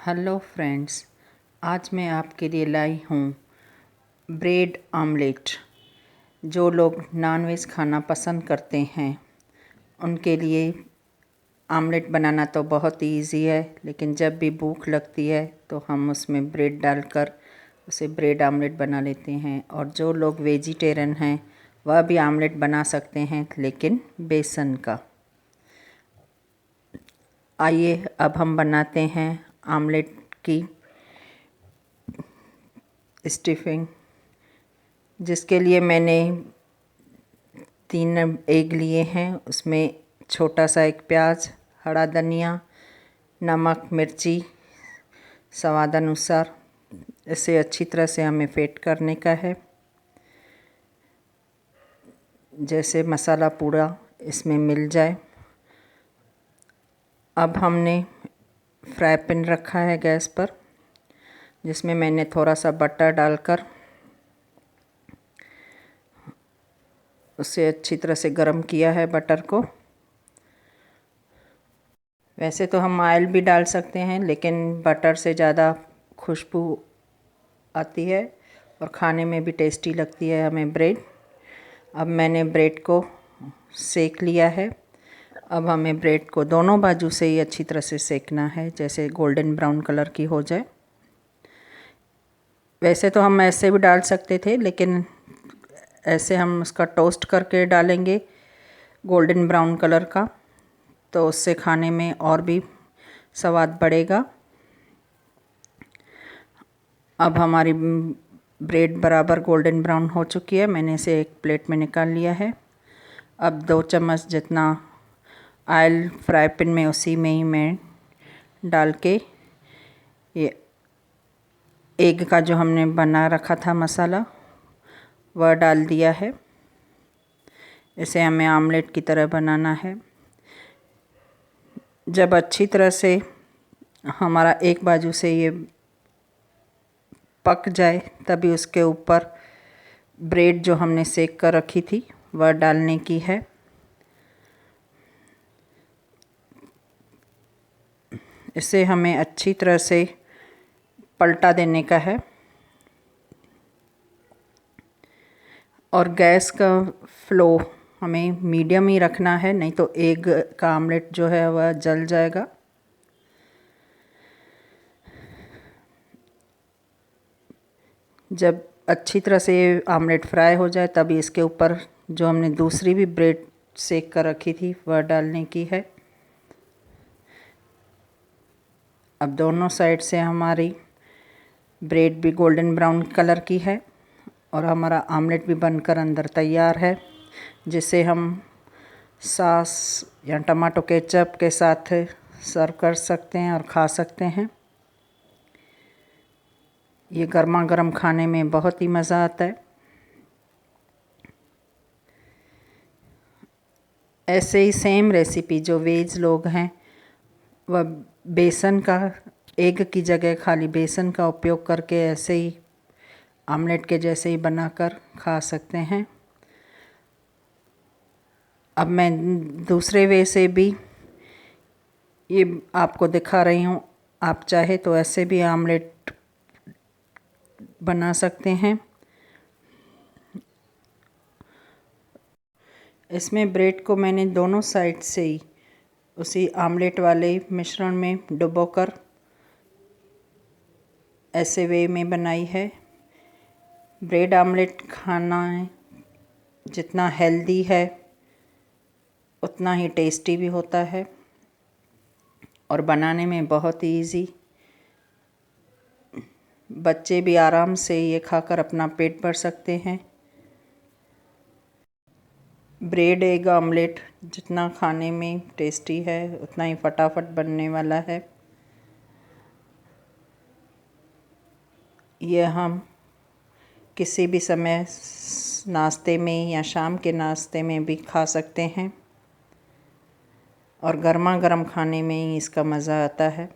Hello friends, आज मैं आपके लिए लाई हूँ ब्रेड आमलेट। जो लोग नॉनवेज खाना पसंद करते हैं उनके लिए आमलेट बनाना तो बहुत ही ईजी है, लेकिन जब भी भूख लगती है तो हम उसमें ब्रेड डालकर उसे ब्रेड आमलेट बना लेते हैं। और जो लोग वेजिटेरियन हैं वह भी आमलेट बना सकते हैं, लेकिन बेसन का। आइए अब हम बनाते हैं आमलेट की स्टफिंग, जिसके लिए मैंने 3 एग लिए हैं। उसमें छोटा सा एक प्याज, हरा धनिया, नमक, मिर्ची स्वाद अनुसार। इसे अच्छी तरह से हमें फेंट करने का है, जैसे मसाला पूरा इसमें मिल जाए। अब हमने फ्राई पैन रखा है गैस पर, जिसमें मैंने थोड़ा सा बटर डालकर उसे अच्छी तरह से गर्म किया है बटर को। वैसे तो हम ऑयल भी डाल सकते हैं, लेकिन बटर से ज़्यादा खुशबू आती है और खाने में भी टेस्टी लगती है हमें ब्रेड। अब मैंने ब्रेड को सेक लिया है। अब हमें ब्रेड को दोनों बाजू से ही अच्छी तरह से सेकना है, जैसे गोल्डन ब्राउन कलर की हो जाए। वैसे तो हम ऐसे भी डाल सकते थे, लेकिन ऐसे हम उसका टोस्ट करके डालेंगे गोल्डन ब्राउन कलर का, तो उससे खाने में और भी स्वाद बढ़ेगा। अब हमारी ब्रेड बराबर गोल्डन ब्राउन हो चुकी है। मैंने इसे एक प्लेट में निकाल लिया है। अब 2 चम्मच जितना ऑयल फ्राई पैन में उसी में ही मैं डाल के ये एग का जो हमने बना रखा था मसाला वह डाल दिया है। इसे हमें आमलेट की तरह बनाना है। जब अच्छी तरह से हमारा एक बाजू से ये पक जाए, तभी उसके ऊपर ब्रेड जो हमने सेक कर रखी थी वह डालने की है। इसे हमें अच्छी तरह से पलटा देने का है और गैस का फ्लो हमें मीडियम ही रखना है, नहीं तो एग का आमलेट जो है वह जल जाएगा। जब अच्छी तरह से आमलेट फ्राई हो जाए, तभी इसके ऊपर जो हमने दूसरी भी ब्रेड सेक कर रखी थी वह डालने की है। अब दोनों साइड से हमारी ब्रेड भी गोल्डन ब्राउन कलर की है और हमारा आमलेट भी बनकर अंदर तैयार है, जिसे हम सॉस या टमाटो केचप के साथ सर्व कर सकते हैं और खा सकते हैं। ये गर्मा गर्म खाने में बहुत ही मज़ा आता है। ऐसे ही सेम रेसिपी जो वेज लोग हैं वह बेसन का, एग की जगह खाली बेसन का उपयोग करके ऐसे ही आमलेट के जैसे ही बनाकर खा सकते हैं। अब मैं दूसरे वे से भी ये आपको दिखा रही हूँ। आप चाहे तो ऐसे भी आमलेट बना सकते हैं। इसमें ब्रेड को मैंने दोनों साइड से ही उसी आमलेट वाले मिश्रण में डुबोकर ऐसे वे में बनाई है। ब्रेड आमलेट खाना जितना हेल्दी है उतना ही टेस्टी भी होता है और बनाने में बहुत ही ईजी। बच्चे भी आराम से ये खाकर अपना पेट भर सकते हैं। ब्रेड एग आमलेट जितना खाने में टेस्टी है उतना ही फटाफट बनने वाला है। यह हम किसी भी समय नाश्ते में या शाम के नाश्ते में भी खा सकते हैं और गर्मा गर्म खाने में ही इसका मज़ा आता है।